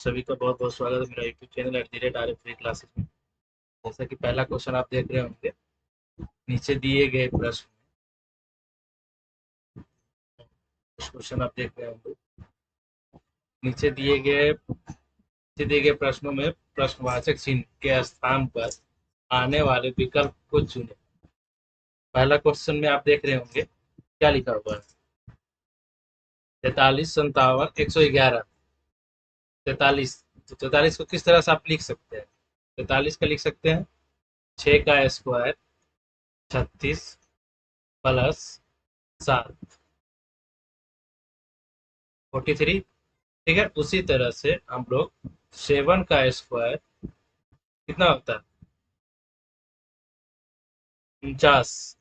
सभी का बहुत बहुत स्वागत है मेरा YouTube channel @RF free classes में। जैसा कि पहला क्वेश्चन आप देख रहे होंगे, नीचे दिए गए प्रश्न क्वेश्चन आप देख रहे होंगे, नीचे दिए गए प्रश्नों में प्रश्नवाचक चिन्ह के स्थान पर आने वाले विकल्प को चुनें। पहला क्वेश्चन में आप देख रहे होंगे क्या लिखा हुआ है। 43, 57, 111। 43, तो 43 को किस तरह से आप लिख सकते हैं? 43 का लिख सकते हैं 6 का स्क्वायर 36 प्लस 7 43। ठीक है, उसी तरह से हम लोग 7 का स्क्वायर कितना होता है? 49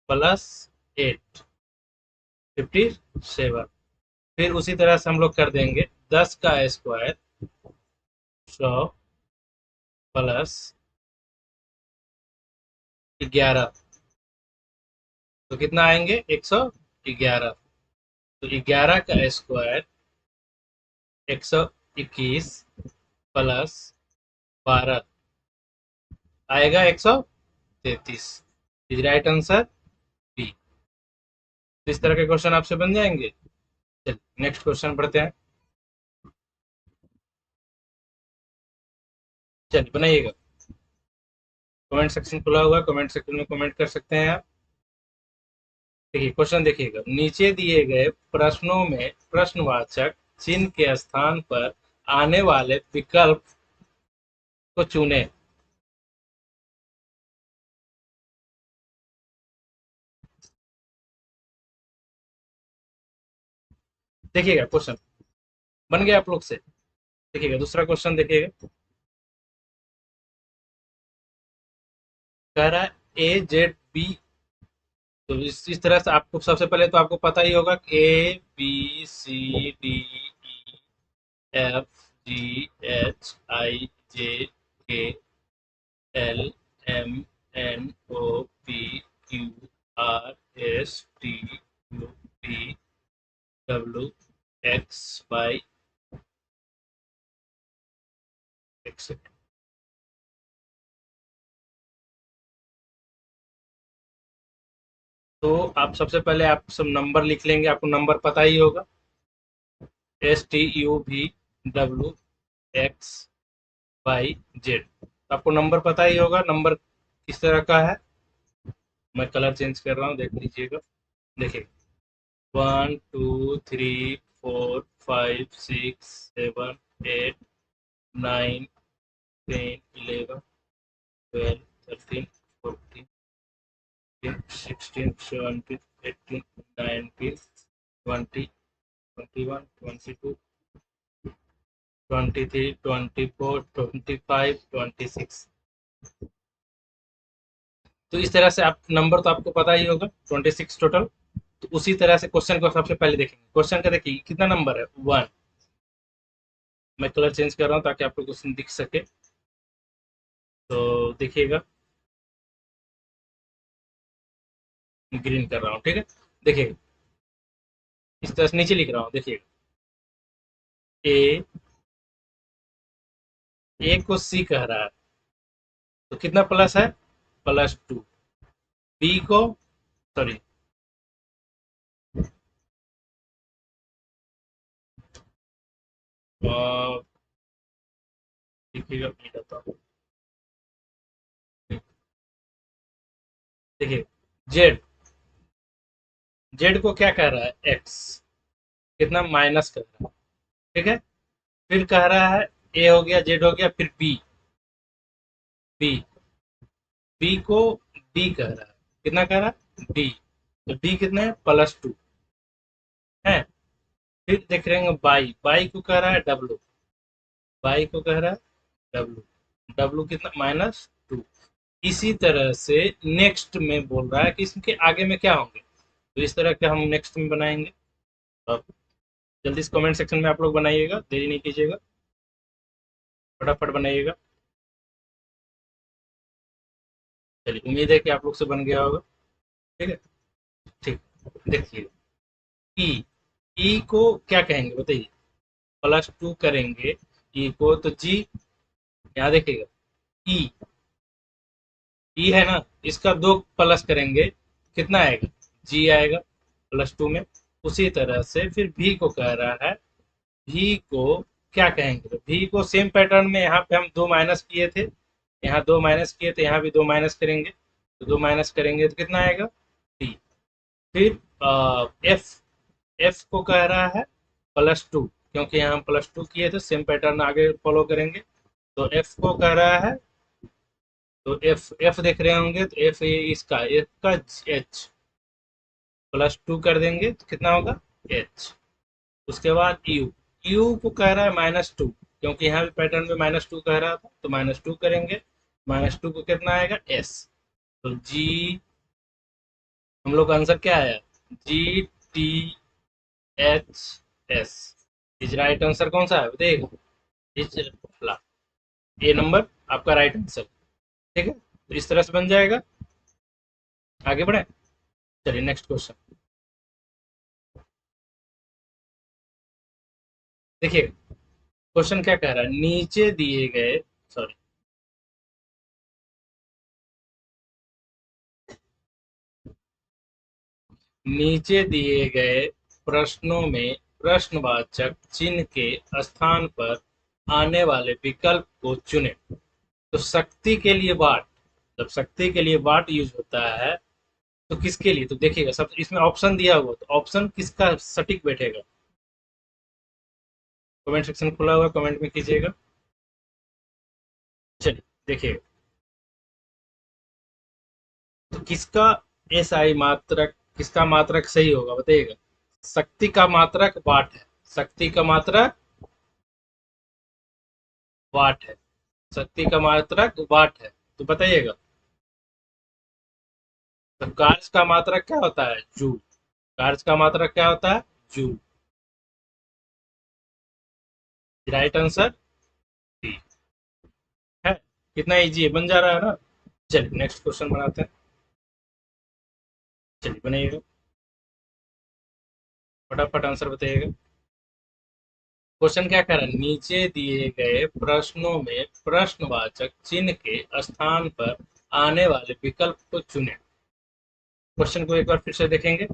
प्लस 8 57। फिर उसी तरह से हम लोग कर देंगे 10 का स्क्वायर 100 प्लस 11। तो कितना आएंगे? 111। तो 11 का स्क्वायर 121 प्लस 12 आएगा 133। Is right answer B. इस तरह के क्वेश्चन आपसे बन जाएंगे। चलिए नेक्स्ट क्वेश्चन पढ़ते हैं। चलिए बनाइएगा। कमेंट सेक्शन खुला हुआ है, कमेंट सेक्शन में कमेंट कर सकते हैं आप। देखिए क्वेश्चन देखिएगा, नीचे दिए गए प्रश्नों में प्रश्नवाचक चिन्ह के स्थान पर आने वाले विकल्प को चुनें। देखिएगा क्वेश्चन बन गया आप लोग से। देखिएगा दूसरा क्वेश्चन देखिएगा, कह रहा है AZB। तो इस तरह से आपको सबसे पहले तो आपको पता ही होगा ABCDEFGHIJKLMNOPQRSTUV एक्सेट्रा। तो आप सबसे पहले आप सब नंबर लिख लेंगे, आपको नंबर पता ही होगा। STUVWXYZ, आपको नंबर पता ही होगा। नंबर किस तरह का है, मैं कलर चेंज कर रहा हूँ, देख लीजिएगा। देखिए 1 2 3 4 5 6 7 8 9 10 11 12 13 14 15 16। तो इस तरह से आप नंबर तो आपको पता ही होगा 26 टोटल। तो उसी तरह से क्वेश्चन को सबसे पहले देखेंगे। क्वेश्चन का देखिए कितना नंबर है, 1। मैं कलर चेंज कर रहा हूँ ताकि आपको क्वेश्चन दिख सके। तो देखिएगा ग्रीन कर रहा हूँ, ठीक है। देखिएगा इस तरह से नीचे लिख रहा हूँ, देखिएगा ए ए को सी कह रहा है, तो कितना प्लस है? +2। बी को, सॉरी, देखिएगा देखिए जेड जेड को क्या कह रहा है? एक्स, कितना माइनस कर रहा है, ठीक है। फिर कह रहा है ए हो गया, जेड हो गया, फिर बी बी बी को डी कह रहा है, कितना कह रहा है? डी। तो डी कितने हैं? +2 है। फिर देख रहे हैं बाई बाई को कह रहा है डब्लू, बाई को कह रहा है डब्लू, डब्लू कितना? -2। इसी तरह से नेक्स्ट में बोल रहा है कि इसके आगे में क्या होंगे, तो इस तरह के हम नेक्स्ट में बनाएंगे। अब जल्दी से कमेंट सेक्शन में आप लोग बनाइएगा, देरी नहीं कीजिएगा, फटाफट बनाइएगा। चलिए उम्मीद है कि आप लोग से बन गया होगा, ठीक है। ठीक, देखिए ई ई को क्या कहेंगे बताइए? +2 करेंगे ई को, तो जी यहाँ देखिएगा ई, ई है ना, इसका 2 प्लस करेंगे कितना आएगा, जी आएगा +2 में। उसी तरह से फिर भी को कह रहा है, भी को क्या कहेंगे, तो भी को सेम पैटर्न में यहाँ पे हम 2 माइनस किए थे, यहाँ 2 माइनस किए थे, यहाँ भी 2 माइनस करेंगे, तो 2 माइनस करेंगे तो कितना आएगा, टी। फिर एफ, एफ को कह रहा है +2, क्योंकि यहाँ हम +2 किए थे, सेम पैटर्न आगे फॉलो करेंगे। तो एफ को कह रहा है, तो एफ, एफ देख रहे होंगे, तो एफ इसका, एफ का एच, +2 कर देंगे तो कितना होगा, एच। उसके बाद यू, यू को कह रहा है -2, क्योंकि यहाँ भी पैटर्न में -2 कह रहा था, तो -2 करेंगे, -2 को कितना आएगा, एस। तो जी, हम लोग का आंसर क्या आया, G T H S is right answer. कौन सा है बताइएगा, इज ए नंबर आपका राइट आंसर। ठीक है, तो इस तरह से बन जाएगा। आगे बढ़े, चलिए नेक्स्ट क्वेश्चन देखिए। क्वेश्चन क्या कह रहा है, नीचे दिए गए, सॉरी, नीचे दिए गए प्रश्नों में प्रश्नवाचक चिन्ह के स्थान पर आने वाले विकल्प को चुनें। तो शक्ति के लिए वाट, जब शक्ति के लिए वाट यूज होता है तो किसके लिए, तो देखिएगा सब इसमें ऑप्शन दिया हुआ, तो ऑप्शन किसका सटीक बैठेगा, कमेंट सेक्शन खुला हुआ, कमेंट में कीजिएगा। चलिए देखिएगा, तो किसका एस आई मात्रक, किसका मात्रक सही होगा बताइएगा। शक्ति का मात्रक वाट है, शक्ति का मात्रक वाट है, शक्ति का मात्रक वाट है, तो बताइएगा। तो कार्य का मात्रक क्या होता है, जूल। कार्य का मात्रक क्या होता है, जूल। राइट आंसर डी है। कितना इजी है, बन जा रहा है ना। चलिए नेक्स्ट क्वेश्चन बनाते हैं, चलिए बनाइएगा, फटाफट आंसर बताइएगा। क्वेश्चन क्या कर रहा है, नीचे दिए गए प्रश्नों में प्रश्नवाचक चिन्ह के स्थान पर आने वाले विकल्प को चुनें। क्वेश्चन को एक बार फिर से देखेंगे,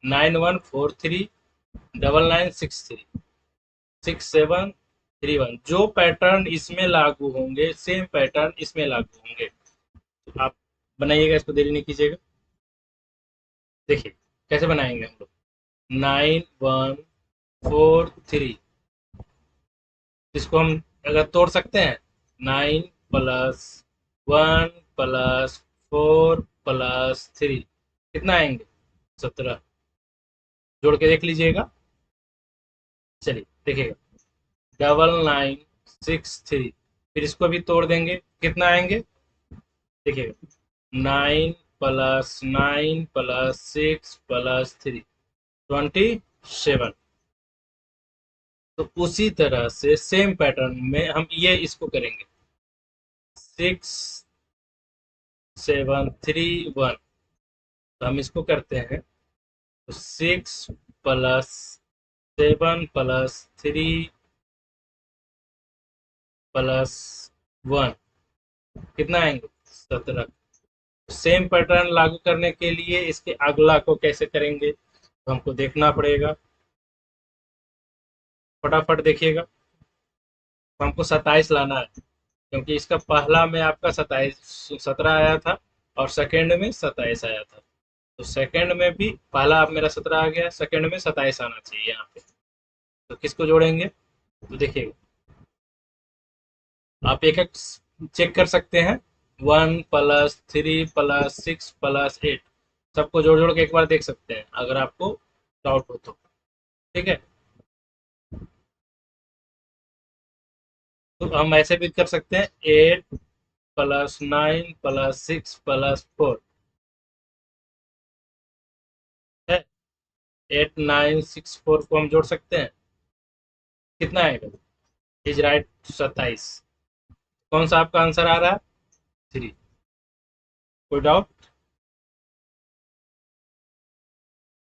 914399636731, जो पैटर्न इसमें लागू होंगे सेम पैटर्न इसमें लागू होंगे। तो आप बनाइएगा, इसको देरी नहीं कीजिएगा। देखिए कैसे बनाएंगे हम लोग, 9143, इसको हम अगर तोड़ सकते हैं, 9 + 1 + 4 + 3 कितना आएंगे, 17, जोड़ के देख लीजिएगा। चलिए देखिएगा, 9963, फिर इसको भी तोड़ देंगे, कितना आएंगे, देखिएगा, 9 + 9 + 6 + 3 27। तो उसी तरह से सेम पैटर्न में हम ये इसको करेंगे, 6731, तो हम इसको करते हैं, तो 6 + 7 + 3 + 1 कितना आएंगे, 17। सेम पैटर्न लागू करने के लिए इसके अगला को कैसे करेंगे, तो हमको देखना पड़ेगा, फटाफट देखिएगा। तो हमको 27 लाना है, क्योंकि इसका पहला में आपका 27 17 आया था, और सेकंड में 27 आया था। तो सेकंड में भी पहला अब मेरा 17 आ गया, सेकंड में 27 आना चाहिए यहाँ पे। तो किसको जोड़ेंगे, तो देखिएगा, आप एक एक चेक कर सकते हैं, 1 + 3 + 6 + 8, सबको जोड़ जोड़ के एक बार देख सकते हैं अगर आपको डाउट हो तो। ठीक है, तो हम ऐसे भी कर सकते हैं, 8 + 9 + 6 + 4 है, 8964 को हम जोड़ सकते हैं, कितना आएगा, इज राइट 27। कौन सा आपका आंसर आ रहा है, 3। कोई डाउट,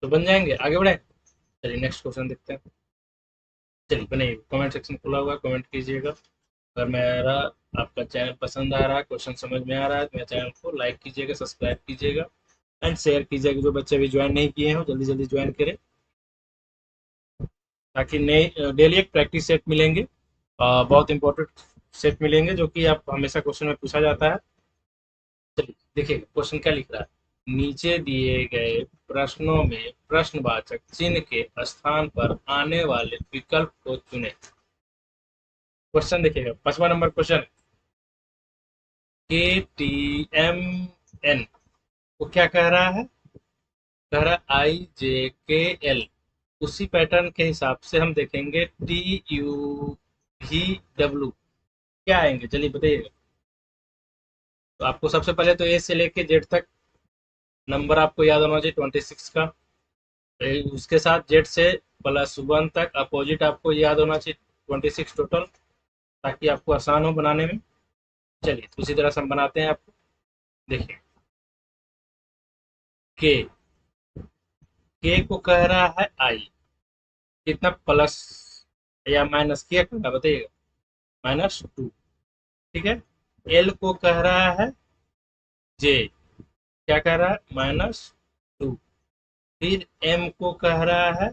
तो बन जाएंगे, आगे बढ़े। चलिए नेक्स्ट क्वेश्चन देखते हैं। चलिए बनाइए, कमेंट सेक्शन खुला हुआ है, कमेंट कीजिएगा। अगर मेरा आपका चैनल पसंद आ रहा है, क्वेश्चन समझ में आ रहा है, तो मेरे चैनल को लाइक कीजिएगा, सब्सक्राइब कीजिएगा एंड शेयर कीजिएगा। जो बच्चे अभी ज्वाइन नहीं किए हैं जल्दी जल्दी ज्वाइन करें, ताकि नए डेली एक प्रैक्टिस सेट मिलेंगे, बहुत इंपॉर्टेंट सेट मिलेंगे, जो कि आप हमेशा क्वेश्चन में पूछा जाता है। चलिए देखिए क्वेश्चन क्या लिख रहा है। नीचे दिए गए प्रश्नों में प्रश्नवाचक चिन्ह के स्थान पर आने वाले विकल्प को चुनें। क्वेश्चन देखिएगा, 5वां नंबर क्वेश्चन। के टी एम एन को क्या कह रहा है? कह रहा है आई जे के एल। उसी पैटर्न के हिसाब से हम देखेंगे टी यू वी डब्ल्यू क्या आएंगे, चलिए बताइएगा। तो आपको सबसे पहले तो ए से लेके जेड तक नंबर आपको याद होना चाहिए 26 का। उसके साथ जेड से +1 तक अपोजिट आपको याद होना चाहिए 26 टोटल, ताकि आपको आसान हो बनाने में। चलिए तो उसी तरह से हम बनाते हैं आपको। देखिए के के को कह रहा है आई, कितना प्लस या माइनस किया करना बताइएगा, -2। ठीक है। एल को कह रहा है जे, क्या कह रहा है, -2। फिर एम को कह रहा है